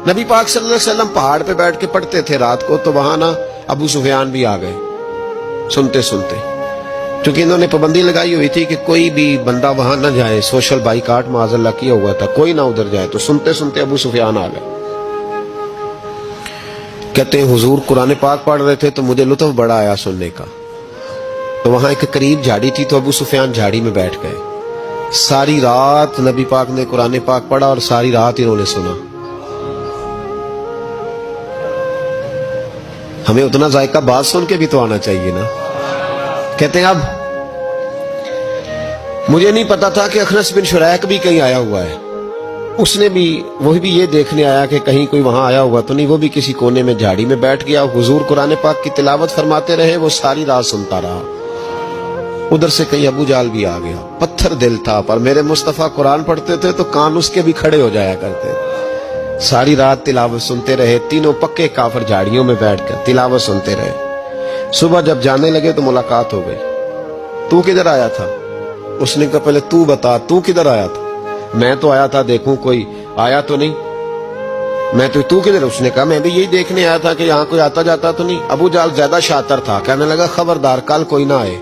نبی پاک صلی اللہ علیہ وسلم پہاڑ پہ بیٹھ کے پڑھتے تھے رات کو، تو وہاں نا ابو سفیان بھی آ گئے سنتے سنتے، کیونکہ انہوں نے پابندی لگائی ہوئی تھی کہ کوئی بھی بندہ وہاں نہ جائے، سوشل بائیکاٹ معاذ اللہ کیا ہوا تھا، کوئی نہ ادھر جائے، تو سنتے سنتے ابو سفیان آ گئے۔ کہتے ہیں حضور قرآن پاک پڑھ رہے تھے تو مجھے لطف بڑا آیا سننے کا، تو وہاں ایک قریب جھاڑی تھی، تو ابو سفیان جھاڑی میں بیٹھ گئے۔ ساری رات نبی پاک نے قرآن پاک پڑھا اور ساری رات انہوں نے سنا۔ ہمیں اتنا ذائقہ بات سن کے بھی تو آنا چاہیے نا۔ کہتے ہیں اب مجھے نہیں پتا تھا کہ اخنس بن شریک بھی کہیں آیا ہوا ہے، اس نے بھی وہی بھی یہ دیکھنے آیا کہ کہیں کوئی وہاں آیا ہوا تو نہیں، وہ بھی کسی کونے میں جھاڑی میں بیٹھ گیا۔ حضور قرآن پاک کی تلاوت فرماتے رہے، وہ ساری رات سنتا رہا۔ ادھر سے کہیں ابو جال بھی آ گیا، پتھر دل تھا، پر میرے مصطفیٰ قرآن پڑھتے تھے تو کان اس کے بھی کھڑے ہو جایا کرتے۔ ساری رات تلاوت سنتے رہے، تینوں پکے کافر جھاڑیوں میں بیٹھ کر تلاوت سنتے رہے۔ صبح جب جانے لگے تو ملاقات ہو گئی۔ تو کدھر آیا تھا؟ اس نے کہا پہلے تو بتا، تو کدھر آیا تھا؟ میں تو آیا تھا دیکھوں کوئی آیا تو نہیں۔ میں تو کدھر؟ اس نے کہا میں بھی یہی دیکھنے آیا تھا کہ یہاں کوئی آتا جاتا تو نہیں۔ ابو جال زیادہ شاطر تھا، کہنے لگا خبردار کل کوئی نہ آئے،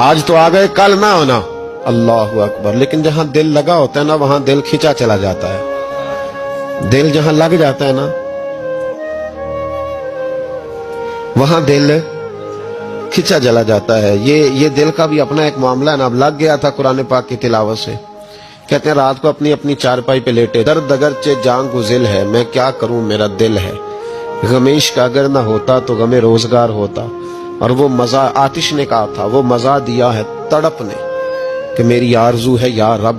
آج تو آ گئے کل نہ ہونا۔ اللہ اکبر۔ لیکن جہاں دل لگا ہوتا ہے نا وہاں دل کھینچا چلا جاتا ہے، دل جہاں لگ جاتا ہے نا وہاں دل کھینچا چلا جاتا ہے۔ یہ دل کا بھی اپنا ایک معاملہ ہے نا۔ اب لگ گیا تھا قرآن پاک کی تلاوت سے۔ کہتے ہیں رات کو اپنی اپنی چارپائی پہ لیٹے، درد اگرچہ جان گزل ہے، میں کیا کروں میرا دل ہے، غمیش کا اگر نہ ہوتا تو غم روزگار ہوتا۔ اور وہ مزہ آتش نے کہا تھا، وہ مزہ دیا ہے تڑپ نے کہ میری آرزو ہے یا رب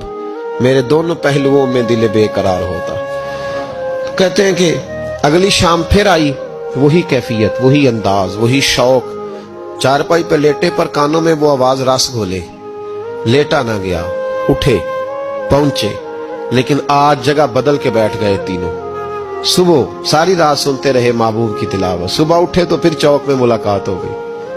میرے دونوں پہلوؤں میں دل بے قرار ہوتا۔ کہتے ہیں کہ اگلی شام پھر آئی، وہی کیفیت، وہی انداز، وہی شوق۔ چارپائی پہ لیٹے پر کانوں میں وہ آواز رس گھولے، لیٹا نہ گیا، اٹھے پہنچے، لیکن آج جگہ بدل کے بیٹھ گئے تینوں۔ صبح ساری رات سنتے رہے محبوب کی تلاوت، صبح اٹھے تو پھر چوک میں ملاقات ہو گئی۔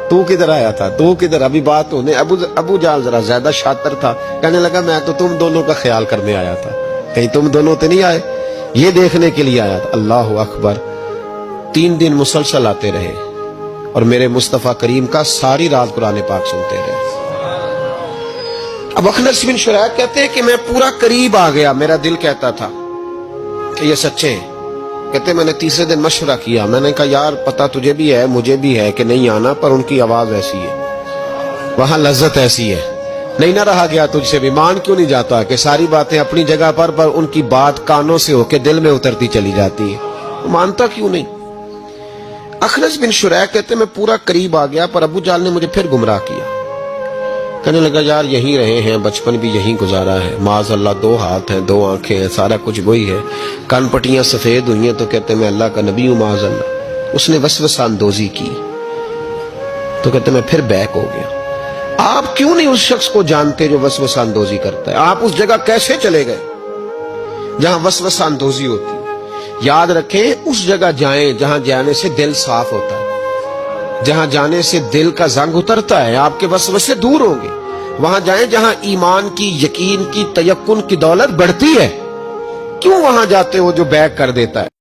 تو کدھر آیا تھا؟ تو کدھر؟ ابھی بات ہونے۔ ابو جال ذرا زیادہ شاطر تھا، کہنے لگا میں تو تم دونوں کا خیال کرنے آیا تھا، کہیں تم دونوں تو نہیں آئے، یہ دیکھنے کے لیے آیا تھا۔ اللہ اکبر۔ 3 دن مسلسل آتے رہے اور میرے مصطفیٰ کریم کا ساری رات قرآن پاک سنتے رہے۔ اب اخنس بن شریک کہتے ہیں کہ میں پورا قریب آ گیا، میرا دل کہتا تھا کہ یہ سچے ہیں۔ کہتے میں نے تیسرے دن مشورہ کیا، میں نے کہا یار پتہ تجھے بھی ہے مجھے بھی ہے کہ نہیں آنا، پر ان کی آواز ایسی ہے، وہاں لذت ایسی ہے، نہیں نہ رہا گیا تجھ سے بھی۔ مان کیوں نہیں جاتا کہ ساری باتیں اپنی جگہ پر ان کی بات کانوں سے ہو کے دل میں اترتی چلی جاتی ہے، مانتا کیوں نہیں؟ اخنس بن شریک کہتے میں پورا قریب آ گیا، پر ابو جال نے مجھے پھر گمراہ کیا۔ کہنے لگا یار یہیں رہے ہیں، بچپن بھی یہیں گزارا ہے، معاذ اللہ 2 ہاتھ ہیں 2 آنکھیں ہیں، سارا کچھ وہی ہے، کان پٹیاں سفید ہوئی ہیں تو کہتے میں اللہ کا نبی ہوں معاذ اللہ۔ اس نے وسوسہ اندوزی کی تو کہتے میں پھر بیک ہو گیا۔ آپ کیوں نہیں اس شخص کو جانتے جو وسوسہ اندوزی کرتا ہے؟ آپ اس جگہ کیسے چلے گئے جہاں وسوسہ اندوزی ہوتی ہے؟ یاد رکھیں اس جگہ جائیں جہاں جانے سے دل صاف ہوتا ہے، جہاں جانے سے دل کا زنگ اترتا ہے، آپ کے وسوسے دور ہوں گے۔ وہاں جائیں جہاں ایمان کی، یقین کی، تیقن کی دولت بڑھتی ہے۔ کیوں وہاں جاتے ہو جو بیک کر دیتا ہے؟